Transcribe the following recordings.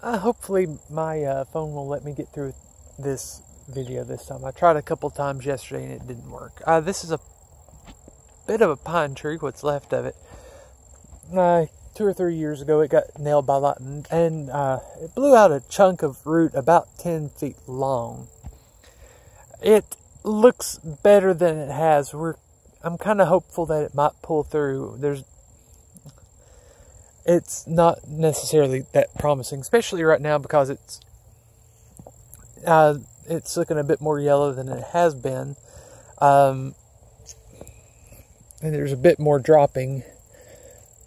Hopefully my phone will let me get through this video this time. I tried a couple times yesterday and it didn't work. This is a bit of a pine tree, what's left of it. 2 or 3 years ago it got nailed by lightning, and it blew out a chunk of root about 10 feet long. It looks better than it has. I'm kind of hopeful that it might pull through. It's not necessarily that promising, especially right now because it's looking a bit more yellow than it has been, and there's a bit more dropping.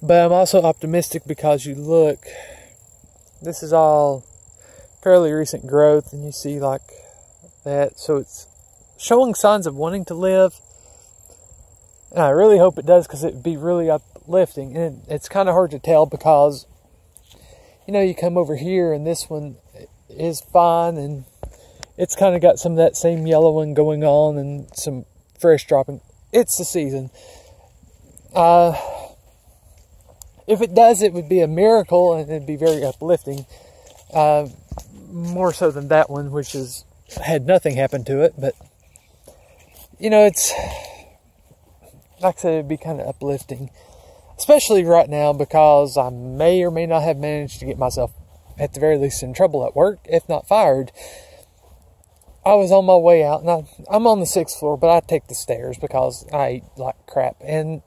But I'm also optimistic because you look, this is all fairly recent growth, and you see like that, so it's showing signs of wanting to live. And I really hope it does, because it would be really uplifting. And it's kind of hard to tell because, you come over here and this one is fine, and it's kind of got some of that same yellowing going on and some fresh dropping. It's the season. If it does, it would be a miracle, and it'd be very uplifting. More so than that one, which had nothing happen to it. But, it's, like I said, it'd be kind of uplifting. Especially right now, because I may or may not have managed to get myself, at the very least, in trouble at work, if not fired. I was on my way out, and I'm on the 6th floor, but I take the stairs because I eat like crap. And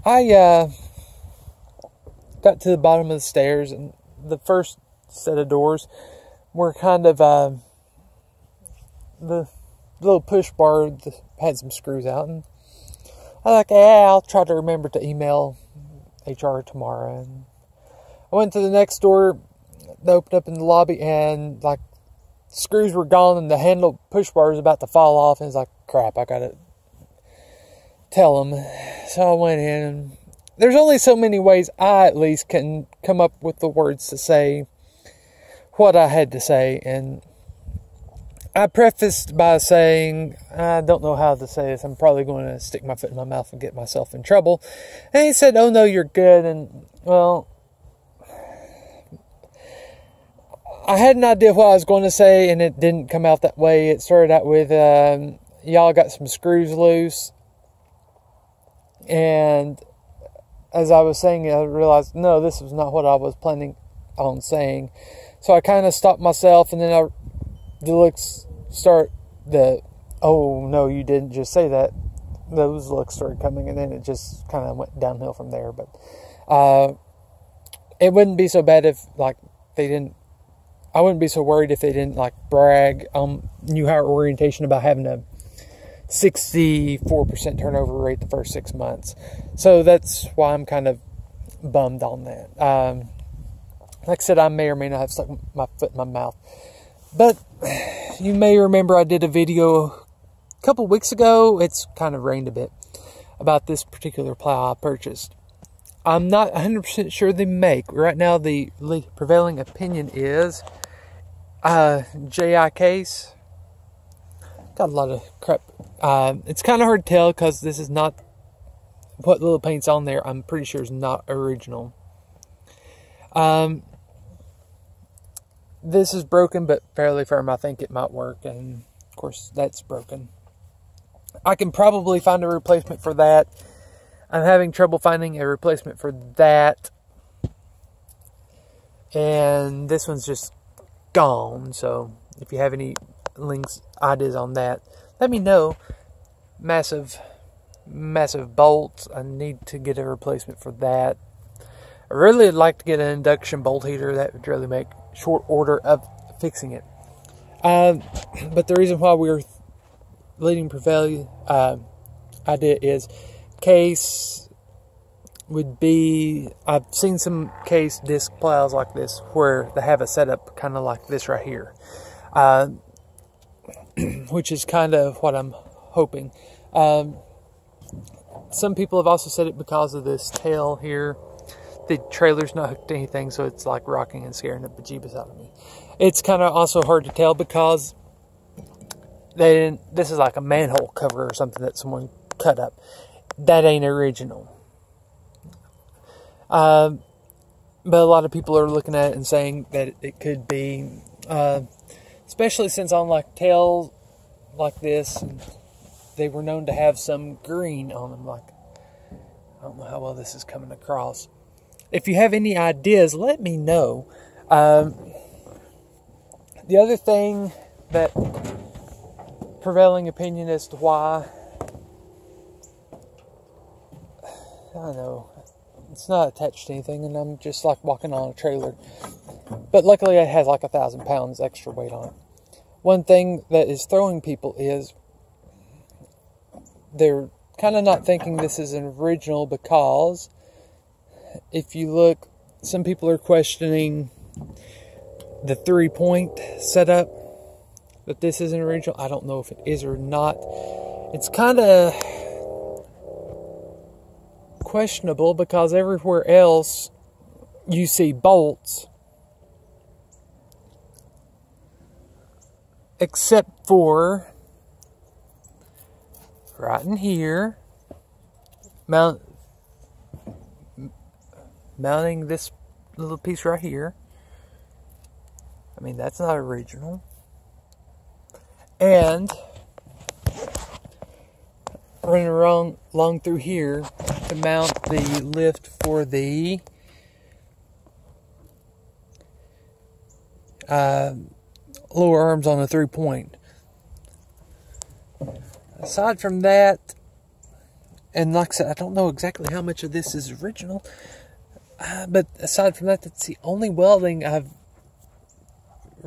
I got to the bottom of the stairs, and the first set of doors were kind of the little push bar that had some screws out, and I was like, I'll try to remember to email HR tomorrow. And I went to the next door, they opened up in the lobby, and like screws were gone, and the handle push bar was about to fall off, and it's like, crap, I gotta tell them. So I went in, and there's only so many ways I at least can come up with the words to say what I had to say. And I prefaced by saying, I don't know how to say this. I'm probably going to stick my foot in my mouth and get myself in trouble. And he said, oh no, you're good. And well, I had an idea of what I was going to say, and it didn't come out that way. It started out with, y'all got some screws loose. And as I was saying it, I realized, no, this was not what I was planning on saying. So I kind of stopped myself, and then oh, no, you didn't just say that. Those looks started coming, and then it just kind of went downhill from there. But it wouldn't be so bad if, like, I wouldn't be so worried if they didn't, like, brag on new hire orientation about having a 64% turnover rate the first 6 months. So that's why I'm kind of bummed on that. Like I said, I may or may not have stuck my foot in my mouth. But you may remember I did a video a couple weeks ago. It's kind of rained a bit about this particular plow I purchased. I'm not 100% sure the make. Right now, the prevailing opinion is JI case. Got a lot of crap. It's kind of hard to tell because this is not what little paint's on there. I'm pretty sure is not original. This is broken but fairly firm. I think it might work, and of course that's broken. I can probably find a replacement for that. I'm having trouble finding a replacement for that, and this one's just gone. So if you have any links, ideas on that, let me know. Massive bolts. I need to get a replacement for that. I really would like to get an induction bolt heater. That would really make short order of fixing it. But the reason why we're leading prevailing idea is case would be, I've seen some case disc plows like this where they have a setup kind of like this right here, which is kind of what I'm hoping. Some people have also said it because of this tail here. The trailer's not hooked to anything, so it's like rocking and scaring the bejeebus out of me. It's kind of also hard to tell because this is like a manhole cover or something that someone cut up. That ain't original. But a lot of people are looking at it and saying that it could be, especially since on like tails like this, they were known to have some green on them. Like, I don't know how well this is coming across. If you have any ideas, let me know. The other thing that prevailing opinion as to why, I don't know, it's not attached to anything, and I'm just like walking on a trailer. But luckily it has like 1,000 pounds extra weight on it. One thing that is throwing people is they're kind of not thinking this is an original, because if you look, some people are questioning the 3-point setup, that this is an original. I don't know if it is or not. It's kind of questionable because everywhere else you see bolts, except for right in here, mounting this little piece right here. I mean, that's not original. And running along through here to mount the lift for the lower arms on the 3-point. Aside from that, and like I said, I don't know exactly how much of this is original, but aside from that, that's the only welding I've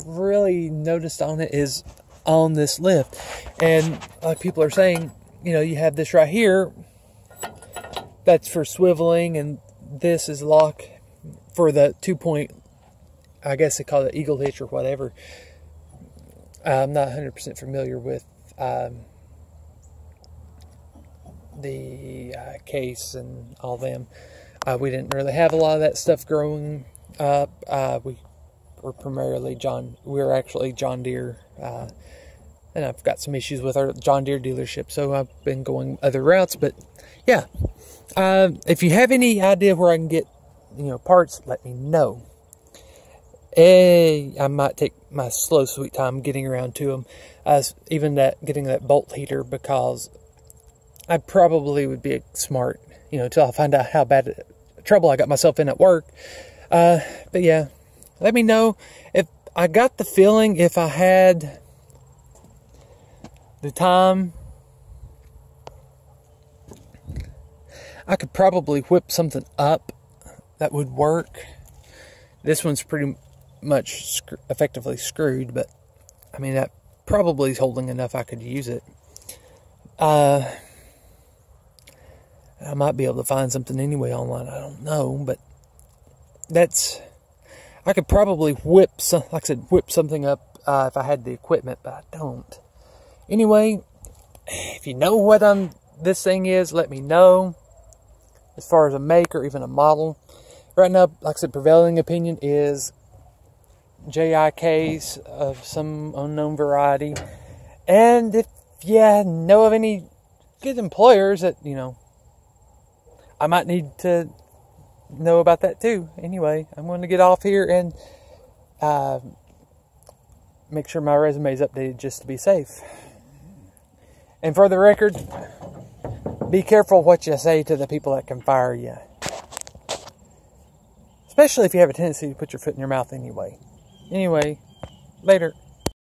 really noticed on it is on this lift. And like people are saying, you know, you have this right here, that's for swiveling, and this is lock for the 2-point, I guess they call it eagle hitch or whatever. I'm not 100% familiar with the case and all them. We didn't really have a lot of that stuff growing up. We were primarily we're actually John Deere, and I've got some issues with our John Deere dealership, so I've been going other routes. But yeah, if you have any idea where I can get, parts, let me know. I might take my slow, sweet time getting around to them. Even getting that bolt heater, because I probably would be smart, till I find out how bad trouble I got myself in at work. But yeah, let me know. If I got the feeling, if I had the time, I could probably whip something up that would work. This one's pretty much effectively screwed, but I mean, that probably is holding enough I could use it. I might be able to find something anyway online, I don't know, but I could probably whip something up if I had the equipment, but I don't. Anyway, if you know what this thing is, let me know. As far as a make or even a model. Right now, like I said, prevailing opinion is JIKs of some unknown variety. And if you know of any good employers that, I might need to know about that too. Anyway, I'm going to get off here and make sure my resume is updated just to be safe. And for the record, be careful what you say to the people that can fire you. Especially if you have a tendency to put your foot in your mouth anyway. Anyway, later.